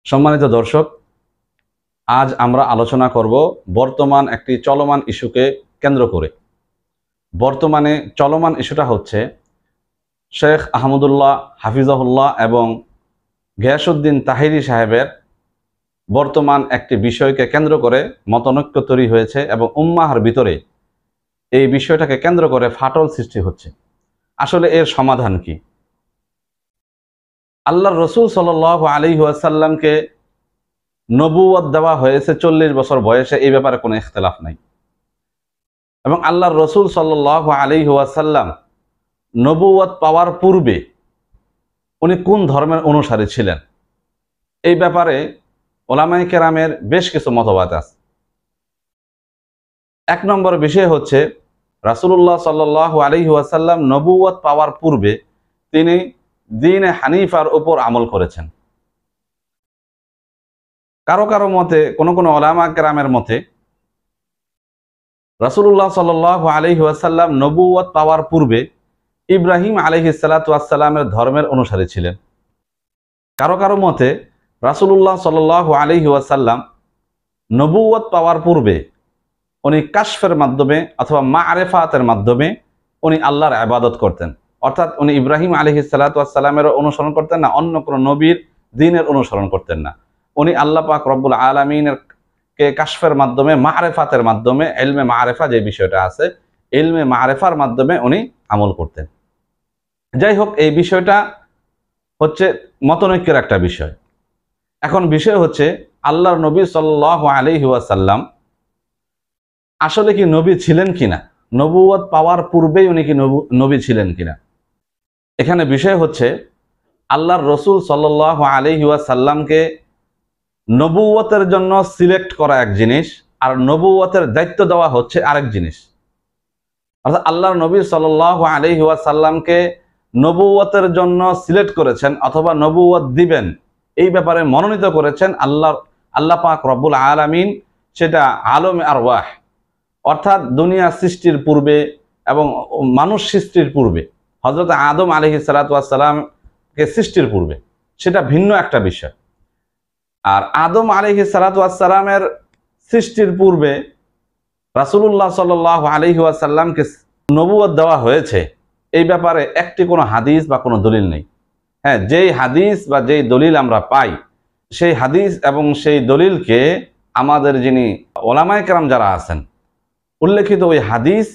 সম্মানিত দর্শক, আজ আমরা আলোচনা করব বর্তমান একটি চলমান ইস্যুকে কেন্দ্র করে। বর্তমানে চলমান ইস্যুটা হচ্ছে শেখ আহমদুল্লাহ হাফিজাহুল্লাহ এবং গিয়াসউদ্দিন তাহিরি সাহেবের বর্তমান একটি বিষয়কে কেন্দ্র করে মতানৈক্য তৈরি হয়েছে এবং উম্মাহর ভিতরে এই বিষয়টাকে কেন্দ্র করে ফাটল সৃষ্টি হচ্ছে। আসলে এর সমাধান কি? আল্লাহর রসুল সাল্লাল্লাহু আলাইহি ওয়াসাল্লামকে নবুয়ত দেওয়া হয়েছে 40 বছর বয়সে, এই ব্যাপারে কোনো ইখতিলাফ নাই। এবং আল্লাহর রসুল সাল্লাল্লাহু আলাইহি ওয়াসাল্লাম নবুয়ত পাওয়ার পূর্বে উনি কোন ধর্মের অনুসারী ছিলেন, এই ব্যাপারে ওলামায়ে কেরামের বেশ কিছু মতবাদ আছে। এক নম্বর বিষয় হচ্ছে রাসূলুল্লাহ সাল্লাল্লাহু আলাইহি ওয়াসাল্লাম নবুয়ত পাওয়ার পূর্বে তিনি দ্বীনে হানিফার উপর আমল করেছেন। কারো কারো মতে, কোন কোন ওলামা কেরামের মতে রাসূলুল্লাহ সাল্লাল্লাহু আলাইহি ওয়াসাল্লাম নবুয়ত পাওয়ার পূর্বে ইব্রাহিম আলাইহিস সালাতু ওয়াস সালামের ধর্মের অনুসারী ছিলেন। কারো কারো মতে রাসূলুল্লাহ সাল্লাল্লাহু আলাইহি ওয়াসাল্লাম নবুয়ত পাওয়ার পূর্বে উনি কাশফের মাধ্যমে অথবা মাআরিফাতের মাধ্যমে উনি আল্লাহর ইবাদত করতেন। অর্থাৎ উনি ইব্রাহিম আলাইহিস সালাতু ওয়াস সালামের অনুসরণ করতেন না, অন্য কোনো নবীর দ্বীনের অনুসরণ করতেন না। উনি আল্লাহ পাক রব্বুল আলামিনের কে কাশফের মাধ্যমে, মাআরিফাতের মাধ্যমে, ইলমে মাআরিফা যে বিষয়টা আছে, ইলমে মাআরিফার মাধ্যমে উনি আমল করতেন। যাই হোক, এই বিষয়টা হচ্ছে মতনৈক্যের একটা বিষয়। এখন বিষয় হচ্ছে আল্লাহর নবী সাল্লাল্লাহু আলাইহি ওয়াসাল্লাম আসলে কি নবী ছিলেন কিনা, নবুয়ত পাওয়ার পূর্বেই উনি কি নবী ছিলেন কিনা। এখানে বিষয় হচ্ছে আল্লাহর রসুল সাল্লাল্লাহু আলাইহি ওয়াসাল্লামকে নবুয়তের জন্য সিলেক্ট করা এক জিনিস, আর নবুয়তের দায়িত্ব দেওয়া হচ্ছে আরেক জিনিস। অর্থাৎ আল্লাহর নবী সাল্লাল্লাহু আলাইহি ওয়াসাল্লামকে নবুয়তের জন্য সিলেক্ট করেছেন অথবা নবুয়ত দিবেন, এই ব্যাপারে মনোনীত করেছেন আল্লাহ পাক রব্বুল আলামিন। সেটা আলমে আরওয়াহ, অর্থাৎ দুনিয়া সৃষ্টির পূর্বে এবং মানুষ সৃষ্টির পূর্বে, হযরত আদম আলাইহিস সালাতু ওয়াস সালামকে সৃষ্টির পূর্বে, সেটা ভিন্ন একটা বিষয়। আর আদম আলাইহিস সালাতু ওয়াস সালামের সৃষ্টির পূর্বে রাসূলুল্লাহ সাল্লাল্লাহু আলাইহি ওয়াসাল্লামকে নবুয়ত দেওয়া হয়েছে, এই ব্যাপারে একটি কোনো হাদিস বা কোনো দলিল নেই। হ্যাঁ, যেই হাদিস বা যেই দলিল আমরা পাই, সেই হাদিস এবং সেই দলিলকে আমাদের যিনি ওলামায়ে কেরাম যারা আছেন, উল্লেখিত ওই হাদিস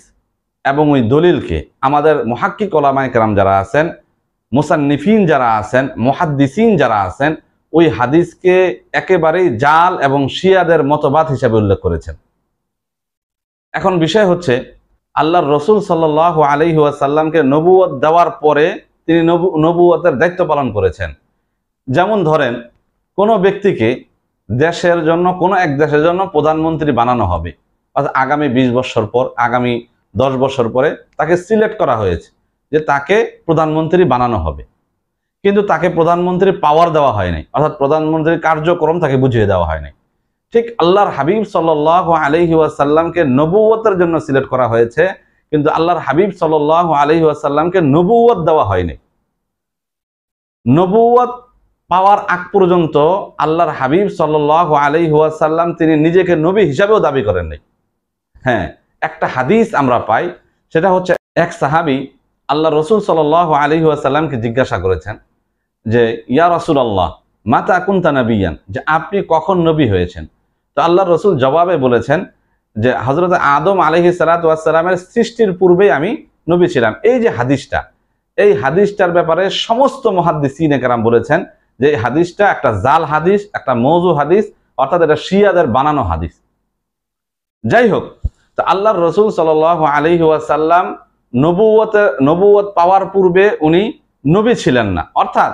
এবং ওই দলিলকে আমাদের মুহাক্কিক ওলামায়ে কেরাম যারা আছেন, মুসান্নিফিন যারা আছেন, মুহাদ্দিসিন যারা আছেন, ওই হাদিসকে একেবারেই জাল এবং শিয়াদের মতবাদ হিসেবে উল্লেখ করেছেন। এখন বিষয় হচ্ছে আল্লাহর রসুল সাল্লাল্লাহু আলাইহি ওয়াসাল্লামকে নবুয়ত দেওয়ার পরে তিনি নবুয়তের দায়িত্ব পালন করেছেন। যেমন ধরেন, কোনো ব্যক্তিকে দেশের জন্য, কোনো এক দেশের জন্য প্রধানমন্ত্রী বানানো হবে, অর্থাৎ আগামী 20 বছর পর, আগামী 10 বছর পরে তাকে সিলেক্ট করা হয়েছে যে তাকে প্রধানমন্ত্রী বানানো হবে, কিন্তু তাকে প্রধানমন্ত্রীর পাওয়ার দেওয়া হয় নাই, অর্থাৎ প্রধানমন্ত্রীর কার্যক্রম তাকে বুঝিয়ে দেওয়া হয় নাই। ঠিক আল্লাহর হাবিব সাল্লাল্লাহু আলাইহি ওয়াসাল্লামকে নবুয়তের জন্য সিলেক্ট করা হয়েছে, কিন্তু আল্লাহর হাবিব সাল্লাল্লাহু আলাইহি ওয়াসাল্লামকে নবুয়ত দেওয়া হয়নি। নবুয়ত পাওয়ার আগ পর্যন্ত আল্লাহর হাবিব সাল্লাল্লাহু আলাইহি ওয়াসাল্লাম তিনি নিজেকে নবী হিসাবেও দাবি করেন নাই। হ্যাঁ, একটা হাদিস আমরা পাই, সেটা হচ্ছে এক সাহাবী আল্লাহ রসুল সাল্লাল্লাহু আলাইহি ওয়াসাল্লামকে জিজ্ঞাসা করেছেন যে, ইয়া রাসূলুল্লাহ মাতা কুনতা নাবিয়ান, যে আপনি কখন নবী হয়েছেন? তো আল্লাহ রসুল জবাবে বলেছেন যে হযরত আদম আলাইহিস সালাতু ওয়াস সালামের সৃষ্টির পূর্বেই আমি নবী ছিলাম। এই যে হাদিসটা, এই হাদিসটার ব্যাপারে সমস্ত মুহাদ্দিসিনে কেরাম বলেছেন যে এই হাদিসটা একটা জাল হাদিস, একটা মওযু হাদিস, অর্থাৎ এটা শিয়াদের বানানো হাদিস। যাই হোক, তো আল্লাহর রসুল সাল্লাল্লাহু আলাইহি ওয়াসাল্লাম নবুয়ত পাওয়ার পূর্বে উনি নবী ছিলেন না, অর্থাৎ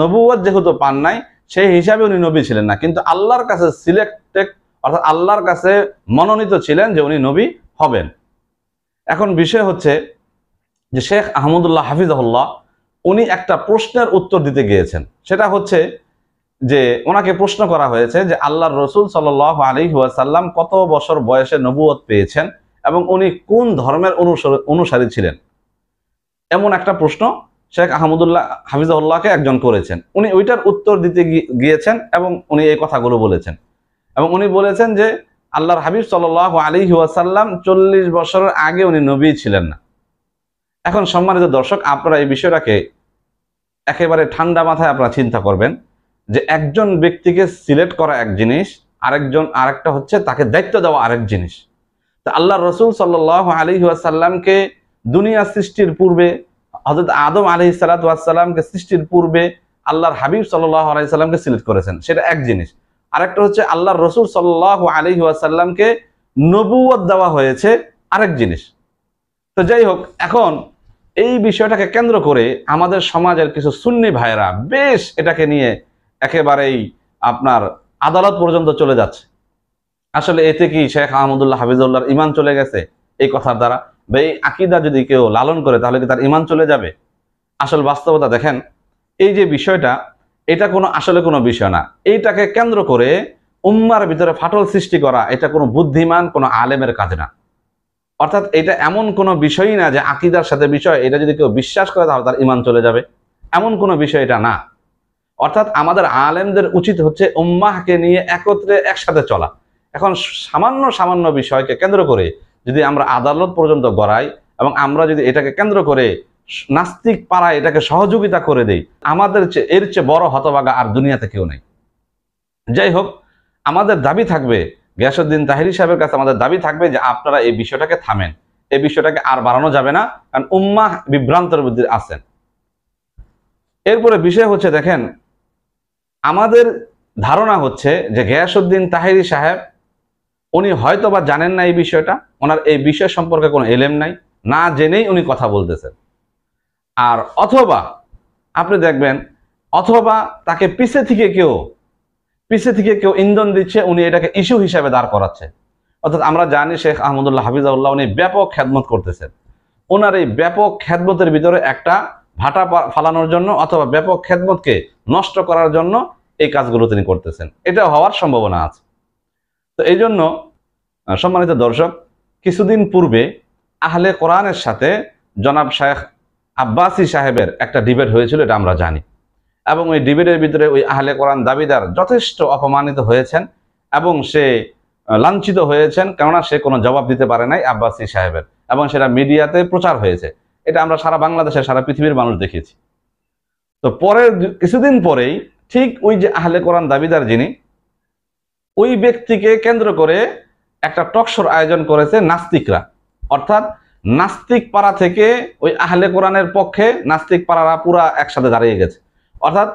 নবুয়ত যেহেতু পান নাই, সেই হিসাবে উনি নবী ছিলেন না, কিন্তু আল্লাহর কাছে সিলেক্টেড, অর্থাৎ আল্লাহর কাছে মনোনীত ছিলেন যে উনি নবী হবেন। এখন বিষয় হচ্ছে যে শেখ আহমদুল্লাহ হাফিজাহুল্লাহ উনি একটা প্রশ্নের উত্তর দিতে গিয়েছেন। সেটা হচ্ছে যে ওনাকে প্রশ্ন করা হয়েছে যে আল্লাহর রসুল সাল্লাল্লাহু আলাইহি ওয়াসাল্লাম কত বছর বয়সে নবুয়ত পেয়েছেন এবং উনি কোন ধর্মের অনুসারী ছিলেন, এমন একটা প্রশ্ন শেখ আহমদুল্লাহ হাফিজাহুল্লাহকে একজন করেছেন। উনি ওইটার উত্তর দিতে গিয়েছেন এবং উনি এই কথাগুলো বলেছেন। এবং উনি বলেছেন যে আল্লাহর হাবিব সাল্লাল্লাহু আলাইহি ওয়াসাল্লাম 40 বছরের আগে উনি নবী ছিলেন না। এখন সম্মানিত দর্শক, আপনারা এই বিষয়টাকে একেবারে ঠান্ডা মাথায় আপনারা চিন্তা করবেন যে একজন ব্যক্তিকে সিলেক্ট করা এক জিনিস, আরেকটা হচ্ছে তাকে দায়িত্ব দেওয়া আরেক জিনিস। তা আল্লাহ রসুল সাল্লাল্লাহু আলাইহি ওয়াসাল্লামকে দুনিয়া সৃষ্টির পূর্বে, হযরত আদম আলাইহিস সালাতু ওয়াস সালামকে সৃষ্টির পূর্বে আল্লাহর হাবিব সাল্লাল্লাহু আলাইহি সাল্লামকে সিলেক্ট করেছেন, সেটা এক জিনিস। আরেকটা হচ্ছে আল্লাহর রসুল সাল্লাল্লাহু আলাইহি ওয়াসাল্লামকে নবুয়ত দেওয়া হয়েছে, আরেক জিনিস। তো যাই হোক, এখন এই বিষয়টাকে কেন্দ্র করে আমাদের সমাজের কিছু সুন্নি ভাইয়েরা বেশ এটাকে নিয়ে একেবারেই আপনার আদালত পর্যন্ত চলে যাচ্ছে। আসলে এতে কি শেখ আহমদুল্লাহ হাফিজুল্লাহর ঈমান চলে গেছে এই কথার দ্বারা? বা এই আকীদা যদি কেউ লালন করে তাহলে কি তার ঈমান চলে যাবে? আসল বাস্তবতা দেখেন, এই যে বিষয়টা, এটা আসলে কোনো বিষয় না। এইটাকে কেন্দ্র করে উম্মার ভিতরে ফাটল সৃষ্টি করা, এটা কোনো বুদ্ধিমান কোনো আলেমের কাজ না। অর্থাৎ এটা এমন কোনো বিষয়ই না যে আকীদার সাথে বিষয়, এটা যদি কেউ বিশ্বাস করে তাহলে তার ঈমান চলে যাবে, এমন কোনো বিষয় এটা না। অর্থাৎ আমাদের আলেমদের উচিত হচ্ছে উম্মাহকে নিয়ে একত্রে একসাথে চলা। এখন সামান্য সামান্য বিষয়কে কেন্দ্র করে যদি আমরা আদালত পর্যন্ত গড়াই এবং আমরা যদি এটাকে কেন্দ্র করে নাস্তিক পাড়ায় এটাকে সহযোগিতা করে দেই, আমাদের এর চেয়ে বড় হতভাগা আর দুনিয়াতে কেউ নেই। যাই হোক, আমাদের দাবি থাকবে, গিয়াসউদ্দিন তাহেরি সাহেবের কাছে আমাদের দাবি থাকবে যে আপনারা এই বিষয়টাকে থামেন, এই বিষয়টাকে আর বাড়ানো যাবে না, কারণ উম্মাহ বিভ্রান্তের মধ্যে আছেন। এরপরে বিষয় হচ্ছে, দেখেন, আমাদের ধারণা হচ্ছে যে গিয়াসউদ্দিন তাহেরি সাহেব উনি হয়তো বা জানেন না এই বিষয়টা, ওনার এই বিষয় সম্পর্কে কোনো এলেম নাই, না জেনেই উনি কথা বলতেছেন। আর অথবা আপনি দেখবেন, অথবা তাকে পিছে থেকে কেউ ইন্ধন দিচ্ছে, উনি এটাকে ইস্যু হিসাবে দাঁড় করাচ্ছে। অর্থাৎ আমরা জানি শেখ আহমদুল্লাহ হাফিজাহুল্লাহ উনি ব্যাপক খেদমত করতেছেন। ওনার এই ব্যাপক খেদমতের ভিতরে একটা ভাটা ফালানোর জন্য অথবা ব্যাপক খেদমতকে নষ্ট করার জন্য এই কাজগুলো তিনি করতেছেন, এটা হওয়ার সম্ভাবনা আছে। তো এই জন্য সম্মানিত দর্শক, কিছুদিন পূর্বে আহলে কোরআনের সাথে জনাব শেখ আব্বাসী সাহেবের একটা ডিবেট হয়েছিল, এটা আমরা জানি। এবং ওই ডিবেটের ভিতরে ওই আহলে কোরআন দাবিদার যথেষ্ট অপমানিত হয়েছেন এবং সে লাঞ্ছিত হয়েছেন, কেননা সে কোনো জবাব দিতে পারে নাই আব্বাসী সাহেবের, এবং সেটা মিডিয়াতে প্রচার হয়েছে। এটা আমরা সারা বাংলাদেশের, সারা পৃথিবীর মানুষ দেখেছি। তো পরের কিছুদিন পরেই ঠিক ওই যে আহলে কোরআন দাবিদার যিনি, ওই ব্যক্তিকে কেন্দ্র করে একটা টকশোর আয়োজন করেছে নাস্তিকরা। অর্থাৎ নাস্তিক পাড়া থেকে ওই আহলে কোরআনের পক্ষে নাস্তিক পাড়ারা পুরা একসাথে দাঁড়িয়ে গেছে। অর্থাৎ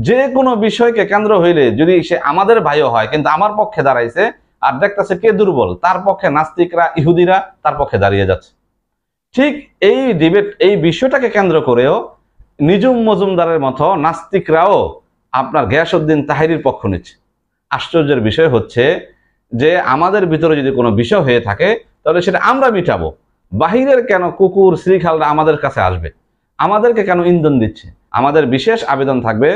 যে কোনো বিষয়কে কেন্দ্র হইলে যদি সে আমাদের ভাইও হয় কিন্তু আমার পক্ষে দাঁড়াইছে, আর দেখতেছে কে দুর্বল, তার পক্ষে নাস্তিকরা, ইহুদিরা তার পক্ষে দাঁড়িয়ে যাচ্ছে। ঠিক এই ডিবেট, এই বিষয়টাকে কেন্দ্র করেও নিজুম মজুমদারের মতো নাস্তিকরাও আপনার গিয়াসউদ্দিন তাহেরির পক্ষ নিচ্ছে। আশ্চর্যের বিষয় হচ্ছে যে আমাদের ভিতরে যদি কোনো বিষয় হয়ে থাকে তাহলে সেটা আমরা মিটাবো, বাহিরের কেন কুকুর শ্রীখালরা আমাদের কাছে আসবে, আমাদেরকে কেন ইন্ধন দিচ্ছে? আমাদের বিশেষ আবেদন থাকবে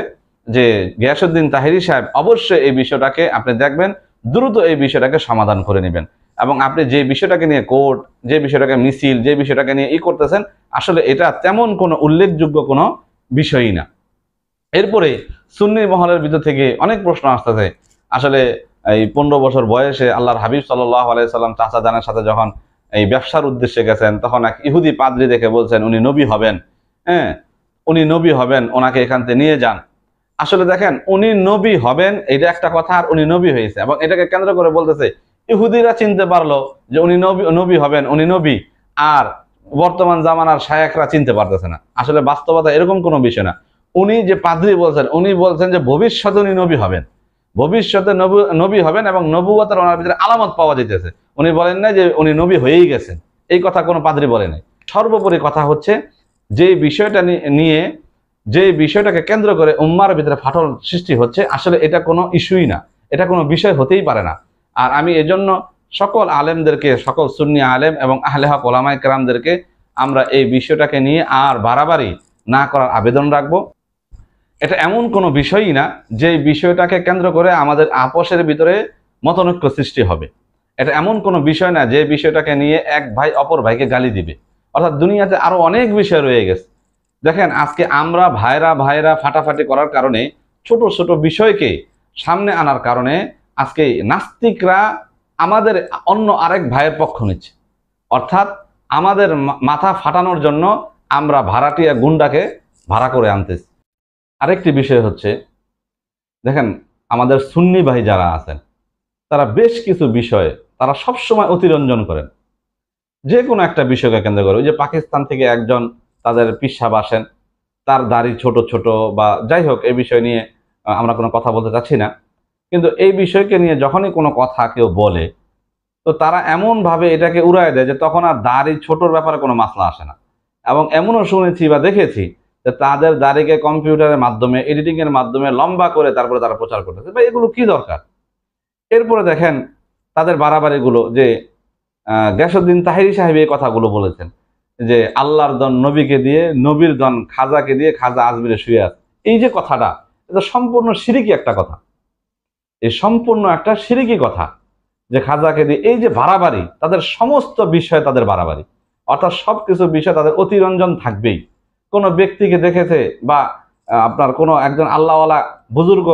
যে গিয়াসউদ্দিন তাহেরি সাহেব অবশ্যই এই বিষয়টাকে আপনি দেখবেন, দ্রুত এই বিষয়টাকে সমাধান করে নেবেন। এবং আপনি যে বিষয়টাকে নিয়ে কোর্ট, যে বিষয়টাকে মিছিল, যে বিষয়টাকে নিয়ে করতেছেন, আসলে এটা তেমন কোনো উল্লেখযোগ্য কোনো বিষয়ই না। এরপরে সুন্নি মহলের ভিতর থেকে অনেক প্রশ্ন আসতেছে। আসলে এই 15 বছর বয়সে আল্লাহর হাবিব সাল্লাল্লাহু আলাইহি সাল্লাম চাচা জানের সাথে যখন এই ব্যবসার উদ্দেশ্যে গেছেন, তখন এক ইহুদি পাদ্রী দেখে বলছেন উনি নবী হবেন, হ্যাঁ উনি নবী হবেন, ওনাকে এখান থেকে নিয়ে যান। আসলে দেখেন, উনি নবী হবেন এটা একটা কথা, আর উনি নবী হয়েছে, এবং এটাকে কেন্দ্র করে বলতেছে ইহুদিরা চিনতে পারলো যে উনি নবী হবেন, উনি নবী, আর বর্তমান জামানার শায়েখরা চিনতে পারতেছে না। আসলে বাস্তবতা এরকম কোনো বিষয় না। উনি যে পাদ্রী বলছেন, উনি বলছেন যে ভবিষ্যতে উনি নবী হবেন, ভবিষ্যতে নবী হবেন, এবং নবুয়তের ওনার ভিতরে আলামত পাওয়া যেতেছে। উনি বলেন না যে উনি নবী হয়েই গেছেন, এই কথা কোনো পাদ্রী বলে নাই। সর্বোপরি কথা হচ্ছে, যে বিষয়টা নিয়ে, যে বিষয়টাকে কেন্দ্র করে উম্মার ভিতরে ফাটল সৃষ্টি হচ্ছে, আসলে এটা কোনো ইস্যুই না, এটা কোনো বিষয় হতেই পারে না। আর আমি এজন্য সকল আলেমদেরকে, সকল সুন্নি আলেম এবং আহলে হক ওলামায়ে কেরামদেরকে আমরা এই বিষয়টাকে নিয়ে আর বাড়াবাড়ি না করার আবেদন রাখবো। এটা এমন কোনো বিষয়ই না যে বিষয়টাকে কেন্দ্র করে আমাদের আপোষের ভিতরে মতনৈক্য সৃষ্টি হবে। এটা এমন কোনো বিষয় না যে বিষয়টাকে নিয়ে এক ভাই অপর ভাইকে গালি দিবে। অর্থাৎ দুনিয়াতে আরো অনেক বিষয় রয়ে গেছে, দেখেন আজকে আমরা ভাইরা ভাইরা ফাটাফাটি করার কারণে, ছোট ছোট বিষয়কে সামনে আনার কারণে আজকে নাস্তিকরা আমাদের অন্য আরেক ভাইয়ের পক্ষ নিচ্ছে। অর্থাৎ আমাদের মাথা ফাটানোর জন্য আমরা ভাড়াটিয়া গুন্ডাকে ভাড়া করে আনতেছি। আরেকটি বিষয় হচ্ছে, দেখেন আমাদের সুন্নি ভাই যারা আছেন তারা বেশ কিছু বিষয়ে তারা সবসময় অতিরঞ্জন করেন, যে কোনো একটা বিষয়কে কেন্দ্র করে। ওই যে পাকিস্তান থেকে একজন তাদের পিসাব আসেন, তার দাড়ি ছোট ছোট বা যাই হোক, এই বিষয় নিয়ে আমরা কোনো কথা বলতে চাচ্ছি না, কিন্তু এই বিষয়কে নিয়ে যখনই কোনো কথা কেউ বলে তো তারা এমনভাবে এটাকে উড়ায় দেয় যে তখন আর দাড়ি ছোটর ব্যাপারে কোনো মাসলা আসে না। এবং এমনও শুনেছি বা দেখেছি যে তাদের দাড়িকে কম্পিউটারের মাধ্যমে, এডিটিং এর মাধ্যমে লম্বা করে তারপরে তারা প্রচার করতেছে। ভাই এগুলো কি দরকার? এরপরে দেখেন তাদের বাড়াবাড়িগুলো, যে গ্যাসউদ্দিন তাহেরি সাহেব এই কথাগুলো বলেছেন যে আল্লাহর দন নবীকে দিয়ে, নবীর দন খাজাকে দিয়ে, খাজা আজমিরে শুয়ে আছে। এই যে কথাটা, এটা সম্পূর্ণ শিরিকি একটা কথা। এই সম্পূর্ণ একটা শিরিকি কথা যে খাজাকে দিয়ে, এই যে বাড়াবাড়ি, তাদের সমস্ত বিষয়ে তাদের বাড়াবাড়ি, অর্থাৎ সবকিছু বিষয়ে তাদের অতিরঞ্জন থাকবেই। কোনো ব্যক্তিকে দেখেছে বা আপনার কোনো একজন আল্লাহওয়ালা বুজুর্গ,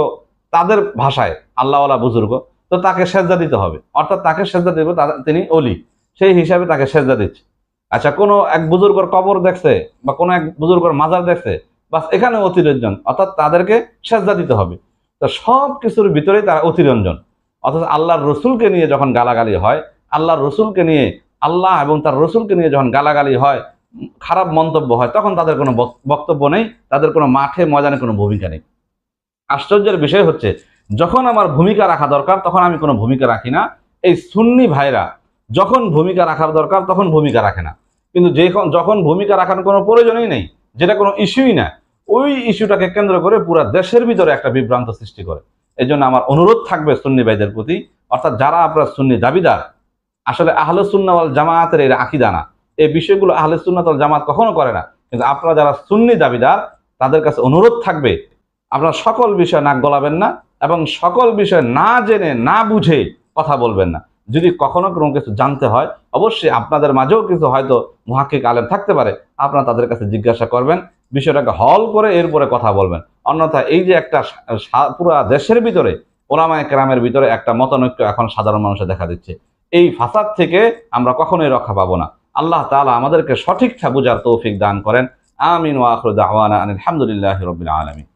তাদের ভাষায় আল্লাহওয়ালা বুজুর্গ, তো তাকে সেজদা দিতে হবে, অর্থাৎ তাকে সেজদা দেবে, তিনি অলি, সেই হিসাবে তাকে সেজদা দিচ্ছে। আচ্ছা, কোনো এক বুজুর্গর কবর দেখছে বা কোনো এক বুজুর্গর মাজার দেখছে, বাস এখানে অতিরঞ্জন, অর্থাৎ তাদেরকে সেজদা দিতে হবে। তো সব কিছুর ভিতরেই তারা অতিরঞ্জন। অথচ আল্লাহর রসুলকে নিয়ে যখন গালাগালি হয়, আল্লাহর রসুলকে নিয়ে, আল্লাহ এবং তার রসুলকে নিয়ে যখন গালাগালি হয়, খারাপ মন্তব্য হয়, তখন তাদের কোনো বক্তব্য নেই, তাদের কোনো মাঠে ময়দানে কোনো ভূমিকা নেই। আশ্চর্যের বিষয় হচ্ছে, যখন আমার ভূমিকা রাখা দরকার তখন আমি কোনো ভূমিকা রাখি না। এই সুন্নি ভাইরা যখন ভূমিকা রাখার দরকার তখন ভূমিকা রাখে না, কিন্তু যখন ভূমিকা রাখার কোনো প্রয়োজনই নেই, যেটা কোনো ইস্যুই না, ওই ইস্যুটাকে কেন্দ্র করে পুরা দেশের ভিতরে একটা বিভ্রান্ত সৃষ্টি করে। এই জন্য আমার অনুরোধ থাকবে সুন্নি ভাইদের প্রতি, অর্থাৎ যারা আপনার সুন্নি দাবিদার, আসলে আহলে সুন্নাহ ওয়াল জামাতের এর আকীদা না, এই বিষয়গুলো আহলে সুন্নাত ওয়াল জামাত কখনো করে না। কিন্তু আপনারা যারা সুন্নি দাবিদার, তাদের কাছে অনুরোধ থাকবে আপনারা সকল বিষয় নাক গলাবেন না এবং সকল বিষয় না জেনে না বুঝে কথা বলবেন না। যদি কখনো কোনো কিছু জানতে হয়, অবশ্যই আপনাদের মাঝেও কিছু হয়তো মুহাক্কিক আলেম থাকতে পারে, আপনারা তাদের কাছে জিজ্ঞাসা করবেন, বিষয়টাকে হল করে এরপরে কথা বলবেন। অন্যথায় এই যে একটা পুরো দেশের ভিতরে ওলামায়ে কেরামের ভিতরে একটা মতানৈক্য এখন সাধারণ মানুষের দেখা দিচ্ছে, এই ফাসাদ থেকে আমরা কখনোই রক্ষা পাবো না। আল্লাহ তাআলা আমাদেরকে সঠিকটা বুঝার তৌফিক দান করেন। আমিন ওয়া আখিরু দাওয়ানা আলহামদুলিল্লাহি রাব্বিল আলামিন।